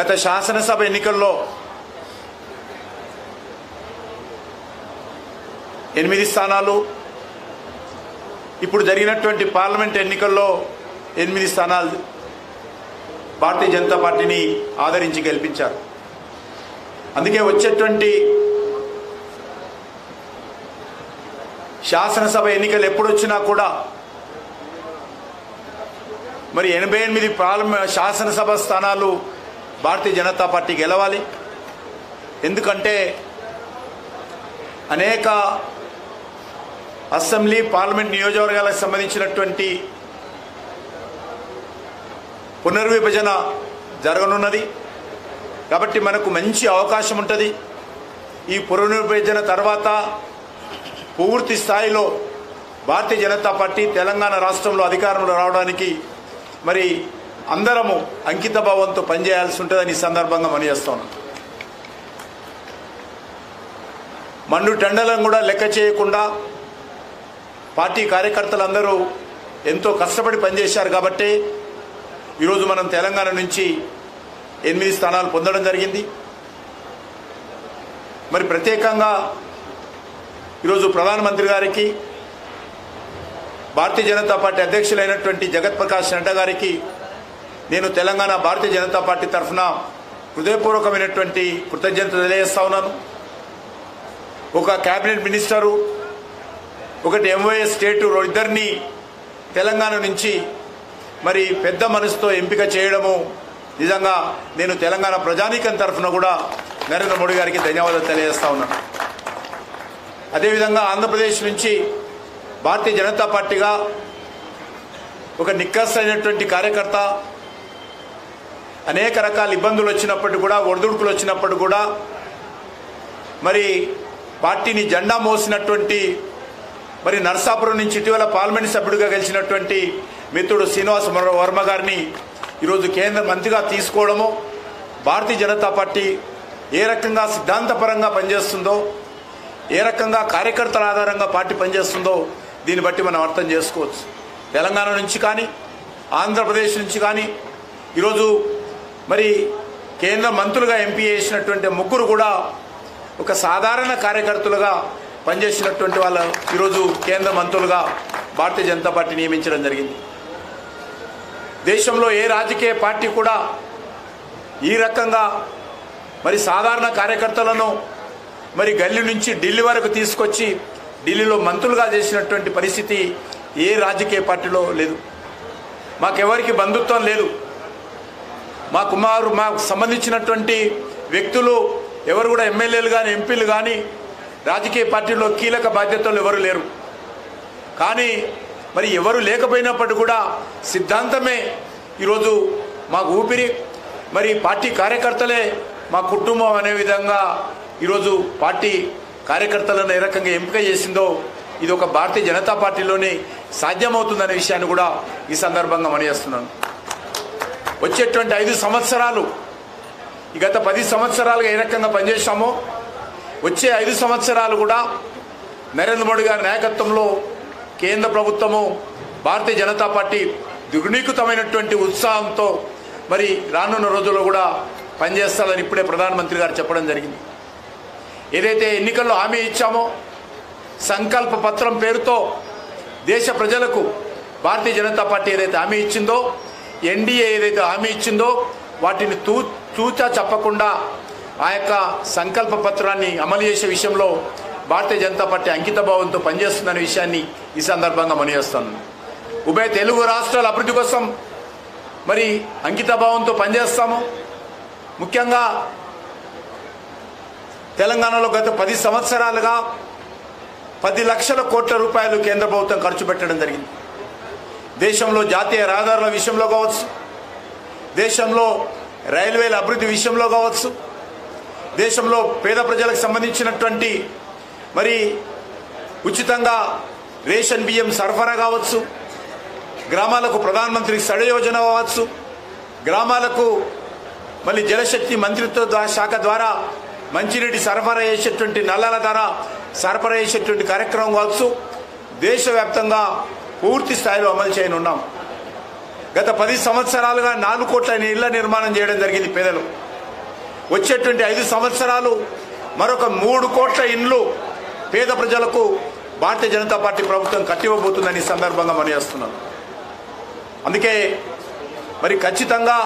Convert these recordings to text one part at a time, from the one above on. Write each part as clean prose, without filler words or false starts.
గత శాసనసభ ఎన్నికల్లో 8 స్థానాలు, ఇప్పుడు జరిగినటువంటి పార్లమెంట్ ఎన్నికల్లో 8 స్థానాలు భారతీయ జనతా పార్టీని ఆదరించి గెలిపించారు. అందుకే వచ్చేటువంటి శాసనసభ ఎన్నికలు ఎప్పుడొచ్చినా కూడా మరి 88 శాసనసభ స్థానాలు భారతీయ జనతా పార్టీ గెలవాలి. ఎందుకంటే అనేక అసెంబ్లీ పార్లమెంట్ నియోజకవర్గాలకు సంబంధించినటువంటి పునర్విభజన జరగనున్నది. కాబట్టి మనకు మంచి అవకాశం ఉంటుంది. ఈ పునర్విభజన తర్వాత పూర్తి స్థాయిలో భారతీయ జనతా పార్టీ తెలంగాణ రాష్ట్రంలో అధికారంలో రావడానికి మరి అందరము అంకిత భావంతో పనిచేయాల్సి ఉంటుందని ఈ సందర్భంగా మనయేస్తున్నాం. మండు టెండలను కూడా లెక్క చేయకుండా పార్టీ కార్యకర్తలందరూ ఎంతో కష్టపడి పనిచేశారు. కాబట్టి ఈరోజు మనం తెలంగాణ నుంచి 8 స్థానాలు పొందడం జరిగింది. మరి ప్రత్యేకంగా ఈరోజు ప్రధానమంత్రి గారికి, భారతీయ జనతా పార్టీ అధ్యక్షులైనటువంటి జగత్ ప్రకాష్ నడ్డా గారికి నేను తెలంగాణ భారతీయ జనతా పార్టీ తరఫున హృదయపూర్వకమైనటువంటి కృతజ్ఞతలు తెలియజేస్తా ఉన్నాను. ఒక క్యాబినెట్ మినిస్టరు, ఒకటి ఎంఓఎస్ స్టేటు, ఇద్దరిని తెలంగాణ నుంచి మరి పెద్ద మనసుతో ఎంపిక చేయడము నిజంగా నేను తెలంగాణ ప్రజానీకం తరఫున కూడా నరేంద్ర మోడీ గారికి ధన్యవాదాలు తెలియజేస్తా ఉన్నాను. అదేవిధంగా ఆంధ్రప్రదేశ్ నుంచి భారతీయ జనతా పార్టీగా ఒక నిక్కసైనటువంటి కార్యకర్త, అనేక రకాల ఇబ్బందులు వచ్చినప్పటికీ కూడా, ఒడిదుడుకులు వచ్చినప్పటికీ కూడా మరి పార్టీని జెండా మోసినటువంటి మరి నర్సాపురం నుంచి ఇటీవల పార్లమెంట్ సభ్యుడిగా గెలిచినటువంటి మిత్రుడు శ్రీనివాస్ వర్మ గారిని ఈరోజు కేంద్ర మంత్రిగా తీసుకోవడము, భారతీయ జనతా పార్టీ ఏ రకంగా సిద్ధాంతపరంగా పనిచేస్తుందో, ఏ రకంగా కార్యకర్తల ఆధారంగా పార్టీ పనిచేస్తుందో దీన్ని బట్టి మనం అర్థం చేసుకోవచ్చు. తెలంగాణ నుంచి కానీ, ఆంధ్రప్రదేశ్ నుంచి కానీ ఈరోజు మరి కేంద్ర మంత్రులుగా ఎంపీ చేసినటువంటి ముగ్గురు కూడా ఒక సాధారణ కార్యకర్తలుగా పనిచేసినటువంటి వాళ్ళు ఈరోజు కేంద్ర మంత్రులుగా భారతీయ జనతా పార్టీ నియమించడం జరిగింది. దేశంలో ఏ రాజకీయ పార్టీ కూడా ఈ రకంగా మరి సాధారణ కార్యకర్తలను మరి గల్లీ నుంచి ఢిల్లీ వరకు తీసుకొచ్చి ఢిల్లీలో మంత్రులుగా చేసినటువంటి పరిస్థితి ఏ రాజకీయ పార్టీలో లేదు. మాకెవరికి బంధుత్వం లేదు. మాకు సంబంధించినటువంటి వ్యక్తులు ఎవరు కూడా ఎమ్మెల్యేలు కానీ, ఎంపీలు కానీ, రాజకీయ పార్టీలో కీలక బాధ్యతలు ఎవరు లేరు. కానీ మరి ఎవరు లేకపోయినప్పటికీ కూడా సిద్ధాంతమే ఈరోజు మాకు ఊపిరి, మరి పార్టీ కార్యకర్తలే మా కుటుంబం అనే విధంగా ఈరోజు పార్టీ కార్యకర్తలను ఏ రకంగా ఎంపిక చేసిందో ఇది ఒక భారతీయ జనతా పార్టీలోనే సాధ్యమవుతుందనే విషయాన్ని కూడా ఈ సందర్భంగా మనయేస్తున్నాను. వచ్చేటువంటి 5 సంవత్సరాలు, ఈ గత 10 సంవత్సరాలుగా ఏ రకంగా పనిచేశామో వచ్చే 5 సంవత్సరాలు కూడా నరేంద్ర మోడీ గారి నాయకత్వంలో కేంద్ర ప్రభుత్వము, భారతీయ జనతా పార్టీ దుర్నీకృతమైనటువంటి ఉత్సాహంతో మరి రానున్న రోజుల్లో కూడా పనిచేస్తారని ఇప్పుడే ప్రధానమంత్రి గారు చెప్పడం జరిగింది. ఏదైతే ఎన్నికల్లో హామీ ఇచ్చామో, సంకల్ప పత్రం పేరుతో దేశ ప్రజలకు భారతీయ జనతా పార్టీ ఏదైతే హామీ ఇచ్చిందో, ఎన్డీఏ ఏదైతే హామీ ఇచ్చిందో వాటిని తూచా చెప్పకుండా ఆ యొక్క సంకల్ప పత్రాన్ని అమలు చేసే విషయంలో భారతీయ జనతా పార్టీ అంకిత భావంతో పనిచేస్తుందనే విషయాన్ని ఈ సందర్భంగా మనయేస్తాను. ఉభయ తెలుగు రాష్ట్రాల అభివృద్ధి కోసం మరి అంకిత భావంతో పనిచేస్తాము. ముఖ్యంగా తెలంగాణలో గత 10 సంవత్సరాలుగా 10 లక్షల కోట్ల రూపాయలు కేంద్ర ప్రభుత్వం ఖర్చు పెట్టడం జరిగింది. దేశంలో జాతీయ రహదారుల విషయంలో కావచ్చు, దేశంలో రైల్వేల అభివృద్ధి విషయంలో కావచ్చు, దేశంలో పేద ప్రజలకు సంబంధించినటువంటి మరి ఉచితంగా రేషన్ బియ్యం సరఫరా కావచ్చు, గ్రామాలకు ప్రధానమంత్రి సడ యోజన కావచ్చు, గ్రామాలకు మళ్ళీ జలశక్తి మంత్రిత్వ శాఖ ద్వారా మంచినీటి సరఫరా చేసేటువంటి నల్లాల ద్వారా సరఫరా చేసేటువంటి కార్యక్రమం కావచ్చు, దేశవ్యాప్తంగా పూర్తి స్థాయిలో అమలు చేయనున్నాం. గత 10 సంవత్సరాలుగా 4 కోట్ల ఇళ్ల నిర్మాణం చేయడం జరిగింది పేదలు. వచ్చేటువంటి 5 సంవత్సరాలు మరొక 3 కోట్ల ఇండ్లు పేద ప్రజలకు భారతీయ జనతా పార్టీ ప్రభుత్వం కట్టివ్వబోతుందని సందర్భంగా మనవిస్తున్నాను. అందుకే మరి ఖచ్చితంగా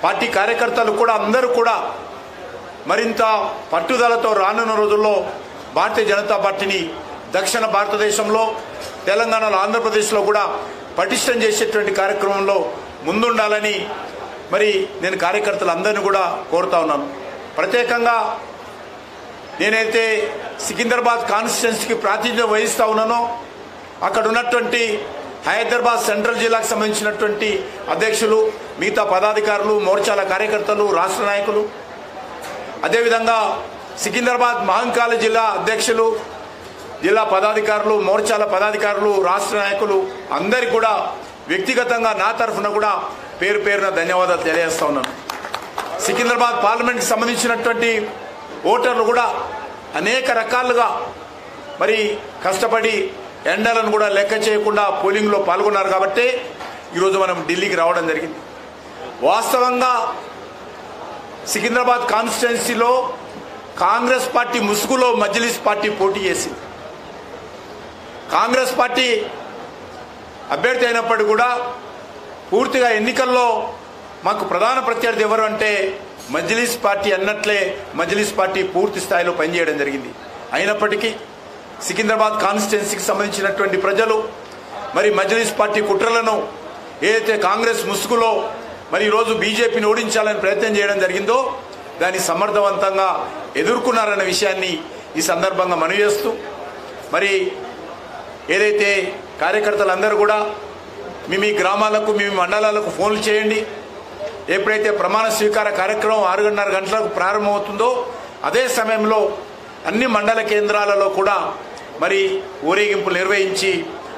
పార్టీ కార్యకర్తలు కూడా అందరూ కూడా మరింత పట్టుదలతో రానున్న రోజుల్లో భారతీయ జనతా పార్టీని దక్షిణ భారతదేశంలో తెలంగాణలో ఆంధ్రప్రదేశ్లో కూడా పటిష్టం చేసేటువంటి కార్యక్రమంలో ముందుండాలని మరి నేను కార్యకర్తలందరినీ కూడా కోరుతా ఉన్నాను. ప్రత్యేకంగా నేనైతే సికింద్రాబాద్ కాన్స్టిట్యున్సీకి ప్రాతినిధ్యం వహిస్తూ ఉన్నానో అక్కడ ఉన్నటువంటి హైదరాబాద్ సెంట్రల్ జిల్లాకు సంబంధించినటువంటి అధ్యక్షులు, మిగతా పదాధికారులు, మోర్చాల కార్యకర్తలు, రాష్ట్ర నాయకులు, అదేవిధంగా సికింద్రాబాద్ మహంకాళ జిల్లా అధ్యక్షులు, జిల్లా పదాధికారులు, మోర్చాల పదాధికారులు, రాష్ట్ర నాయకులు అందరికీ కూడా వ్యక్తిగతంగా నా తరఫున కూడా పేరు పేరున ధన్యవాదాలు తెలియజేస్తా ఉన్నాను. సికింద్రాబాద్ పార్లమెంట్కి సంబంధించినటువంటి ఓటర్లు కూడా అనేక రకాలుగా మరి కష్టపడి ఎండలను కూడా లెక్క చేయకుండా పోలింగ్లో పాల్గొన్నారు కాబట్టి ఈరోజు మనం ఢిల్లీకి రావడం జరిగింది. వాస్తవంగా సికింద్రాబాద్ కాన్స్టిట్యున్సీలో కాంగ్రెస్ పార్టీ ముసుగులో మజ్లిస్ పార్టీ పోటీ చేసింది. కాంగ్రెస్ పార్టీ అభ్యర్థి అయినప్పటికీ కూడా పూర్తిగా ఎన్నికల్లో మాకు ప్రధాన ప్రత్యర్థి ఎవరు అంటే మజ్లిస్ పార్టీ అన్నట్లే మజ్లిస్ పార్టీ పూర్తి స్థాయిలో పనిచేయడం జరిగింది. అయినప్పటికీ సికింద్రాబాద్ కాన్స్టిట్యున్సీకి సంబంధించినటువంటి ప్రజలు మరి మజ్లిస్ పార్టీ కుట్రలను ఏదైతే కాంగ్రెస్ ముసుగులో మరి ఈరోజు బీజేపీని ఓడించాలని ప్రయత్నం చేయడం జరిగిందో దాన్ని సమర్థవంతంగా ఎదుర్కొన్నారన్న విషయాన్ని ఈ సందర్భంగా మనవి చేస్తూ మరి ఏదైతే కార్యకర్తలందరూ కూడా మీ గ్రామాలకు మీ మండలాలకు ఫోన్లు చేయండి. ఎప్పుడైతే ప్రమాణ స్వీకార కార్యక్రమం 6:30 గంటలకు ప్రారంభమవుతుందో అదే సమయంలో అన్ని మండల కేంద్రాలలో కూడా మరి ఊరేగింపులు నిర్వహించి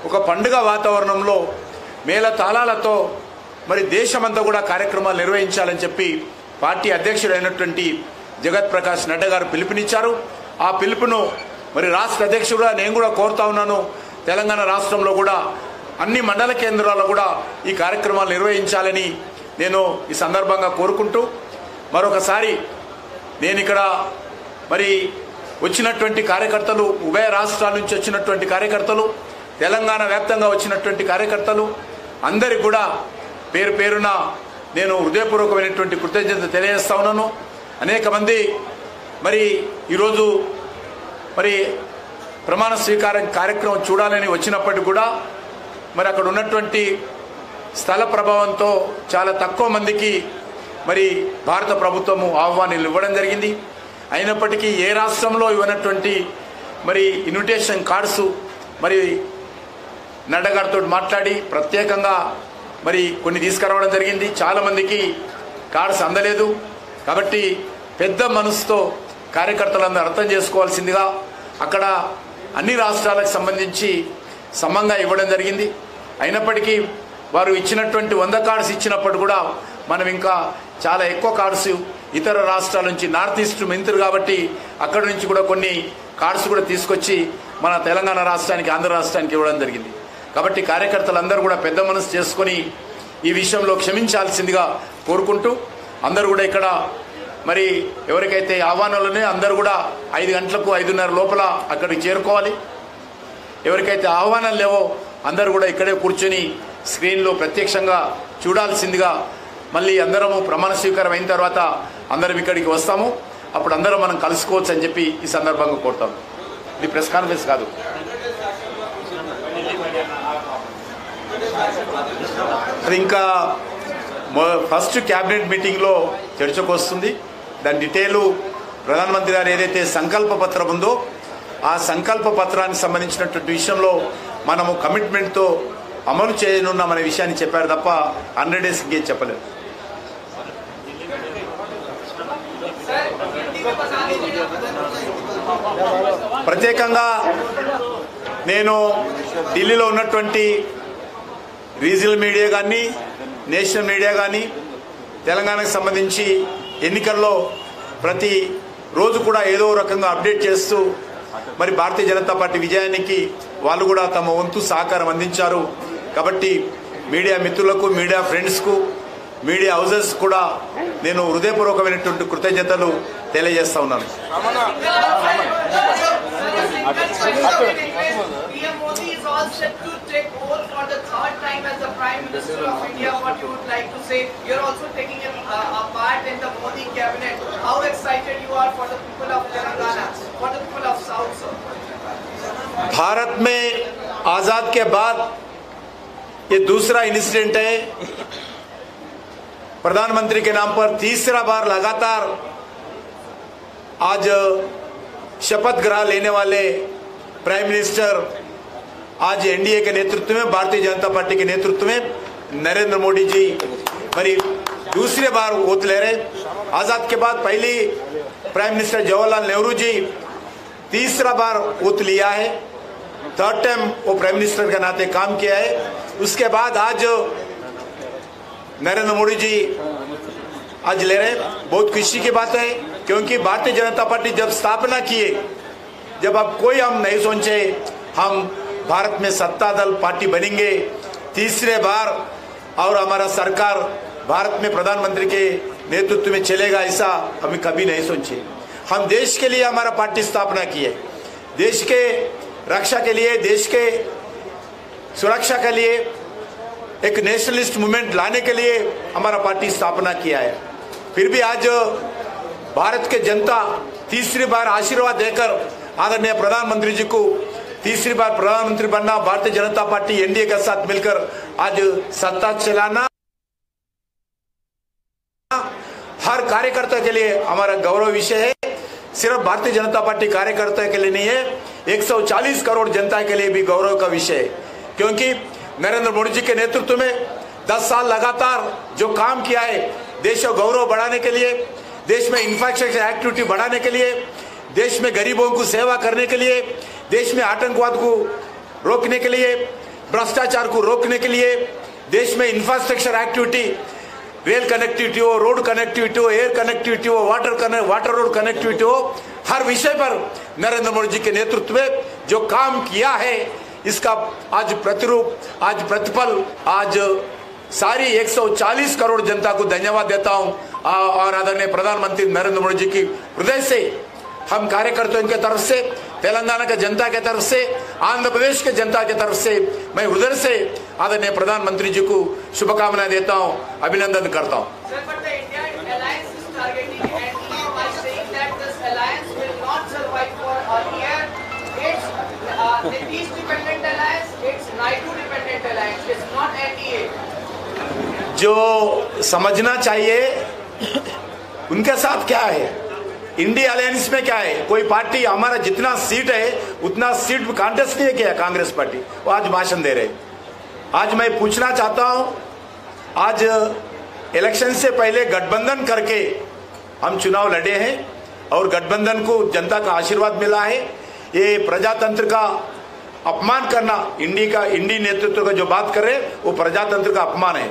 ఒక పండుగ వాతావరణంలో మేళ తాళాలతో మరి దేశమంతా కూడా కార్యక్రమాలు నిర్వహించాలని చెప్పి పార్టీ అధ్యక్షుడైనటువంటి జగత్ ప్రకాష్ నడ్డా గారు పిలుపునిచ్చారు. ఆ పిలుపును మరి రాష్ట్ర అధ్యక్షుడుగా నేను కూడా కోరుతా ఉన్నాను. తెలంగాణ రాష్ట్రంలో కూడా అన్ని మండల కేంద్రాల్లో కూడా ఈ కార్యక్రమాలు నిర్వహించాలని నేను ఈ సందర్భంగా కోరుకుంటూ మరొకసారి నేను ఇక్కడ మరి వచ్చినటువంటి కార్యకర్తలు, ఉభయ రాష్ట్రాల నుంచి వచ్చినటువంటి కార్యకర్తలు, తెలంగాణ వ్యాప్తంగా వచ్చినటువంటి కార్యకర్తలు అందరికీ కూడా పేరు పేరున నేను హృదయపూర్వకమైనటువంటి కృతజ్ఞత తెలియజేస్తా ఉన్నాను. అనేక మంది మరి ఈరోజు మరి ప్రమాణ స్వీకారం కార్యక్రమం చూడాలని వచ్చినప్పటికీ కూడా మరి అక్కడ ఉన్నటువంటి స్థల ప్రభావంతో చాలా తక్కువ మందికి మరి భారత ప్రభుత్వము ఆహ్వానాలు ఇవ్వడం జరిగింది. అయినప్పటికీ ఏ రాష్ట్రంలో ఇవ్వనటువంటి మరి ఇన్విటేషన్ కార్డ్స్ మరి నడ్డా గారితో మాట్లాడి ప్రత్యేకంగా మరి కొన్ని తీసుకురావడం జరిగింది. చాలామందికి కార్డ్స్ అందలేదు. కాబట్టి పెద్ద మనసుతో కార్యకర్తలందరూ అర్థం చేసుకోవాల్సిందిగా అక్కడ అన్ని రాష్ట్రాలకు సంబంధించి సమంగా ఇవ్వడం జరిగింది. అయినప్పటికీ వారు ఇచ్చినటువంటి 100 కార్డ్స్ ఇచ్చినప్పుడు కూడా మనం ఇంకా చాలా ఎక్కువ కార్డ్స్ ఇతర రాష్ట్రాల నుంచి నార్త్ ఈస్ట్ మంత్రి కాబట్టి అక్కడి నుంచి కూడా కొన్ని కార్డ్స్ కూడా తీసుకొచ్చి మన తెలంగాణ రాష్ట్రానికి, ఆంధ్ర రాష్ట్రానికి ఇవ్వడం జరిగింది. కాబట్టి కార్యకర్తలందరూ కూడా పెద్ద మనసు చేసుకొని ఈ విషయంలో క్షమించాల్సిందిగా కోరుకుంటూ అందరూ కూడా ఇక్కడ మరి ఎవరికైతే ఆహ్వానాలు ఉన్నాయో అందరూ కూడా 5 గంటలకు 5:30 లోపల అక్కడికి చేరుకోవాలి. ఎవరికైతే ఆహ్వానాలు లేవో అందరూ కూడా ఇక్కడే కూర్చొని స్క్రీన్లో ప్రత్యక్షంగా చూడాల్సిందిగా మళ్ళీ అందరము ప్రమాణ స్వీకారం అయిన తర్వాత అందరం ఇక్కడికి వస్తాము. అప్పుడు అందరం మనం కలుసుకోవచ్చు అని చెప్పి ఈ సందర్భంగా కోరుతాం. ఇది ప్రెస్ కాన్ఫరెన్స్ కాదు. అది ఇంకా ఫస్ట్ క్యాబినెట్ మీటింగ్లో చర్చకు వస్తుంది. దాని డీటెయిల్ ప్రధానమంత్రి గారు ఏదైతే సంకల్ప పత్రం ఉందో ఆ సంకల్ప పత్రానికి సంబంధించినటువంటి విషయంలో మనము కమిట్మెంట్తో అమలు చేయనున్నామనే విషయాన్ని చెప్పారు తప్ప 100 days ఇంకేం చెప్పలేదు. ప్రత్యేకంగా నేను ఢిల్లీలో ఉన్నటువంటి రీజనల్ మీడియా కానీ, నేషనల్ మీడియా కానీ తెలంగాణకు సంబంధించి ఎన్నికల్లో ప్రతి రోజు కూడా ఏదో రకంగా అప్డేట్ చేస్తూ మరి భారతీయ జనతా పార్టీ విజయానికి వాళ్ళు కూడా తమ వంతు సహకారం అందించారు. కాబట్టి మీడియా మిత్రులకు, మీడియా ఫ్రెండ్స్కు మీడియా హౌసెస్ కూడా నేను హృదయపూర్వకమైనటువంటి కృతజ్ఞతలు తెలియజేస్తా ఉన్నాను. भारत में आजाद के बाद ये दूसरा इंसिडेंट है। प्रधानमंत्री के नाम पर तीसरा बार लगातार आज शपथ ग्रहण लेने वाले प्राइम मिनिस्टर आज एनडीए के नेतृत्व में, भारतीय जनता पार्टी के नेतृत्व में नरेंद्र मोदी जी मरी दूसरी बार ओथ ले रहे। आजाद के बाद पहली प्राइम मिनिस्टर जवाहरलाल नेहरू जी तीसरा बार ओथ लिया है, थर्ड टाइम वो प्राइम मिनिस्टर के नाते काम किया है। उसके बाद आज नरेंद्र मोदी जी आज ले रहे। बहुत खुशी की बात है, क्योंकि भारतीय जनता पार्टी जब स्थापना किए, जब अब कोई हम नहीं सोचे हम भारत में सत्ता दल पार्टी बनेंगे तीसरे बार और हमारा सरकार भारत में प्रधानमंत्री के नेतृत्व में चलेगा, ऐसा हमें कभी नहीं सोचे। हम देश के लिए हमारा पार्टी स्थापना की है, देश के रक्षा के लिए, देश के सुरक्षा के लिए, एक नेशनलिस्ट मूवमेंट लाने के लिए हमारा पार्टी स्थापना किया है। फिर भी आज भारत के जनता तीसरी बार आशीर्वाद देकर आदरणीय प्रधानमंत्री जी को तीसरी बार प्रधानमंत्री बनना, भारतीय जनता पार्टी एनडीए के साथ मिलकर आज सत्ता चलाना हर कार्यकर्ता के लिए हमारा गौरव विषय है। सिर्फ भारतीय जनता पार्टी कार्यकर्ता के लिए नहीं है, 140 करोड़ जनता के लिए भी गौरव का विषय है, क्योंकि नरेंद्र मोदी जी के नेतृत्व में 10 साल लगातार जो काम किया है, देश का गौरव बढ़ाने के लिए, देश में इंफ्रास्ट्रक्चर एक्टिविटी बढ़ाने के लिए, देश में गरीबों को सेवा करने के लिए, देश में आतंकवाद को रोकने के लिए, भ्रष्टाचार को रोकने के लिए, देश में इंफ्रास्ट्रक्चर एक्टिविटी, रेल कनेक्टिविटी हो, रोड कनेक्टिविटी हो, एयर कनेक्टिविटी हो, वाटर रोड कनेक्टिविटी हो, हर विषय पर नरेंद्र मोदी जी के नेतृत्व में जो काम किया है, इसका आज प्रतिरूप, आज प्रतिफल, आज सारी 140 करोड़ जनता को धन्यवाद देता हूं। और आदरणीय प्रधानमंत्री नरेंद्र मोदी जी की हृदय से, हम कार्यकर्ताओं की तरफ से, तेलंगाना के जनता की तरफ से, आंध्र प्रदेश के जनता की तरफ से मैं हृदय से आदरणीय प्रधानमंत्री जी को शुभकामनाएं देता हूं, अभिनंदन करता हूं। जो समझना चाहिए उनके साथ क्या है, इंडिया अलायंस में क्या है, कोई पार्टी हमारा जितना सीट है उतना सीट कांटेस्ट नहीं किया कांग्रेस पार्टी, वो आज भाषण दे रहे। आज मैं पूछना चाहता हूं, आज इलेक्शन से पहले गठबंधन करके हम चुनाव लड़े हैं और गठबंधन को जनता का आशीर्वाद मिला है। ये प्रजातंत्र का अपमान करना, इंडी नेतृत्व का जो बात कर रहे वो प्रजातंत्र का अपमान है।